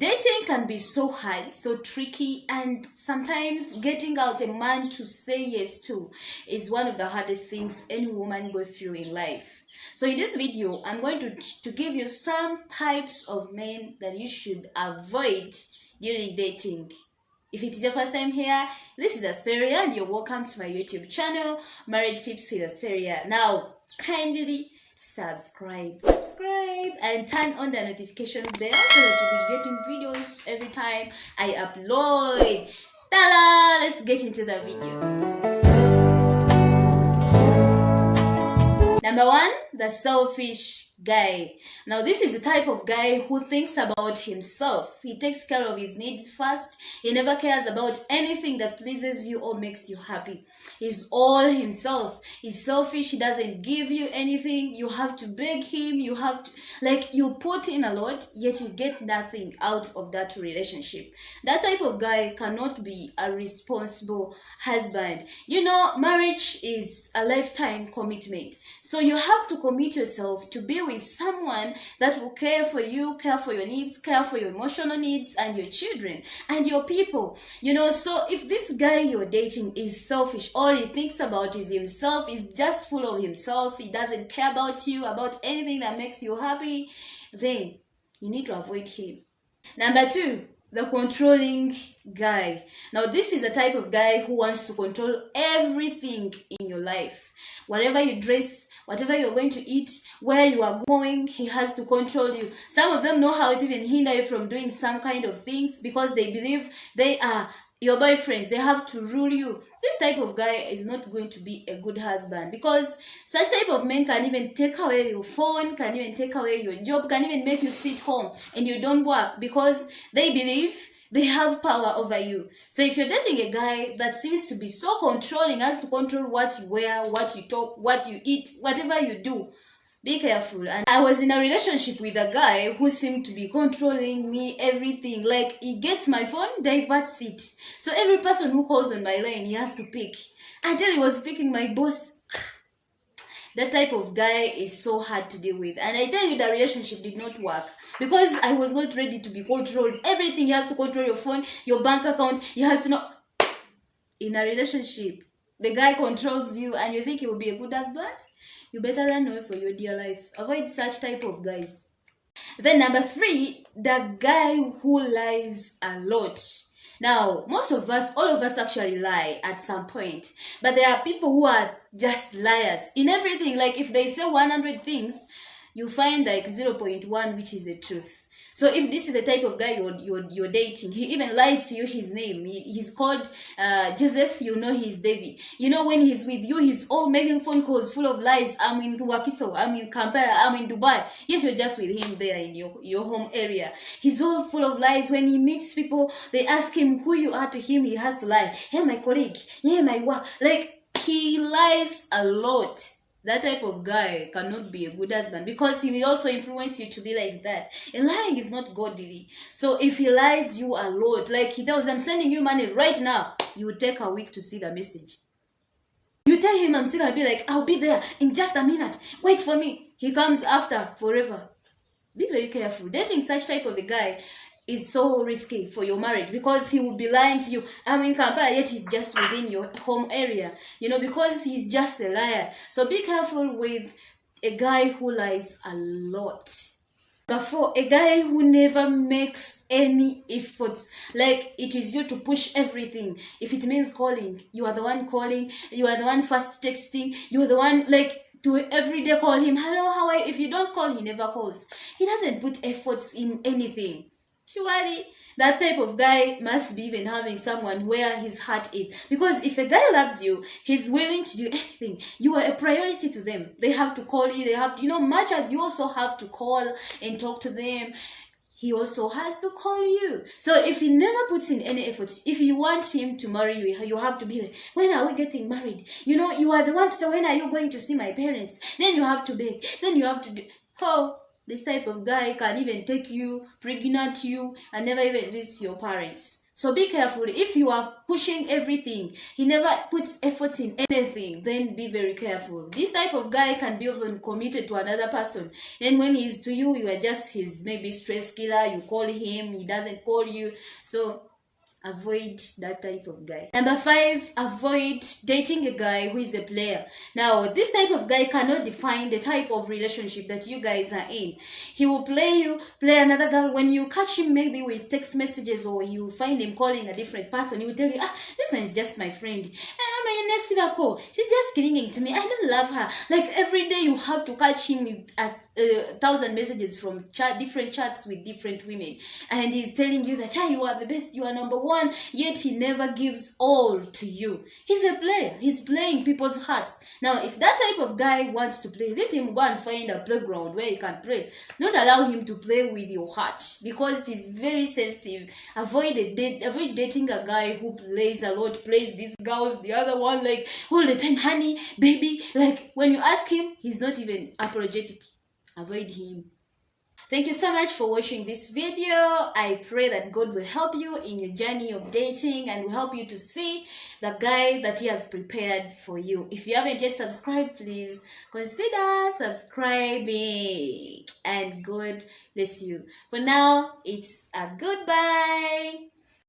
Dating can be so hard, so tricky, and sometimes getting out a man to say yes to is one of the hardest things any woman goes through in life. So in this video, I'm going to give you some types of men that you should avoid during dating. If it is your first time here, this is Asperia and you're welcome to my YouTube channel, Marriage Tips with Asperia. Now, kindly subscribe and turn on the notification bell so that you'll be getting videos every time I upload. Ta-da! Let's get into the video. Number one, the selfish guy. Now, this is the type of guy who thinks about himself. He takes care of his needs first. He never cares about anything that pleases you or makes you happy. He's all himself. He's selfish. He doesn't give you anything. You have to beg him. You have to, you put in a lot, yet you get nothing out of that relationship. That type of guy cannot be a responsible husband. You know, marriage is a lifetime commitment. So you have to commit yourself to be with someone that will care for you, care for your needs, care for your emotional needs and your children and your people. You know, so if this guy you're dating is selfish, all he thinks about is himself, is just full of himself, he doesn't care about you, about anything that makes you happy, then you need to avoid him. Number two, the controlling guy. Now, this is a type of guy who wants to control everything in your life. Whatever you dress, whatever you're going to eat, where you are going, he has to control you. Some of them know how to even hinder you from doing some kind of things because they believe they are your boyfriends. They have to rule you. This type of guy is not going to be a good husband because such type of men can even take away your phone, can even take away your job, can even make you sit home and you don't work because they believe they have power over you. So if you're dating a guy that seems to be so controlling, has to control what you wear, what you talk, what you eat, whatever you do, be careful. And I was in a relationship with a guy who seemed to be controlling me, everything. Like, he gets my phone, diverts it. So every person who calls on my line, he has to pick. Until he was picking my boss. That type of guy is so hard to deal with. And I tell you, the relationship did not work because I was not ready to be controlled. Everything, he has to control your phone, your bank account. He has to know. In a relationship, the guy controls you and you think he will be a good husband? You better run away for your dear life. Avoid such type of guys. Then number three, the guy who lies a lot. Now, most of us, all of us actually lie at some point. But there are people who are just liars in everything. Like if they say 100 things, you find like 0.1 which is the truth. So if this is the type of guy you're dating, he even lies to you his name. He's called Joseph, you know he's David. You know when he's with you, he's all making phone calls full of lies. I'm in Wakiso, I'm in Kampala, I'm in Dubai. Yes, you're just with him there in your home area. He's all full of lies. When he meets people, they ask him who you are to him, he has to lie. Hey, my colleague. Hey, my work. Like, he lies a lot. That type of guy cannot be a good husband because he will also influence you to be like that. And lying is not godly. So if he lies you a lot, like he tells, I'm sending you money right now, you will take a week to see the message. You tell him I'm sick, I'll be like, I'll be there in just a minute. Wait for me. He comes after forever. Be very careful. Dating such type of a guy is so risky for your marriage because he will be lying to you. I mean, Kampala, yet he's just within your home area, you know, because he's just a liar. So be careful with a guy who lies a lot. But for a guy who never makes any efforts, like it is you to push everything. If it means calling, you are the one calling, you are the one first texting, you are the one like to every day call him, hello, how are you? If you don't call, he never calls. He doesn't put efforts in anything. Surely, that type of guy must be even having someone where his heart is. Because if a guy loves you, he's willing to do anything. You are a priority to them. They have to call you. They have to, much as you also have to call and talk to them, he also has to call you. So if he never puts in any efforts, if you want him to marry you, you have to be like, when are we getting married? You are the one to say, when are you going to see my parents? Then you have to beg. Then you have to do. Oh. This type of guy can even take you, pregnant you, and never even visit your parents. So be careful. If you are pushing everything, he never puts efforts in anything, then be very careful. This type of guy can be often committed to another person. And when he's to you, you are just his maybe stress killer. You call him, he doesn't call you. So avoid that type of guy. Number 5, avoid dating a guy who is a player. Now, this type of guy cannot define the type of relationship that you guys are in. He will play you, play another girl. When you catch him maybe with text messages or you find him calling a different person, he will tell you, this one is just my friend. She's just clinging to me. I don't love her. Like every day you have to catch him with a thousand messages from different chats with different women, and he's telling you that you are the best, you are number one, yet he never gives all to you. He's a player. He's playing people's hearts. Now, if that type of guy wants to play, let him go and find a playground where he can play. Don't allow him to play with your heart, because it is very sensitive. Avoid dating a guy who plays a lot, plays these girls, the other one, like all the time, honey, baby. Like when you ask him, he's not even apologetic. Avoid him. Thank you so much for watching this video. I pray that God will help you in your journey of dating and will help you to see the guy that he has prepared for you. If you haven't yet subscribed, please consider subscribing, and God bless you. For now, it's a goodbye.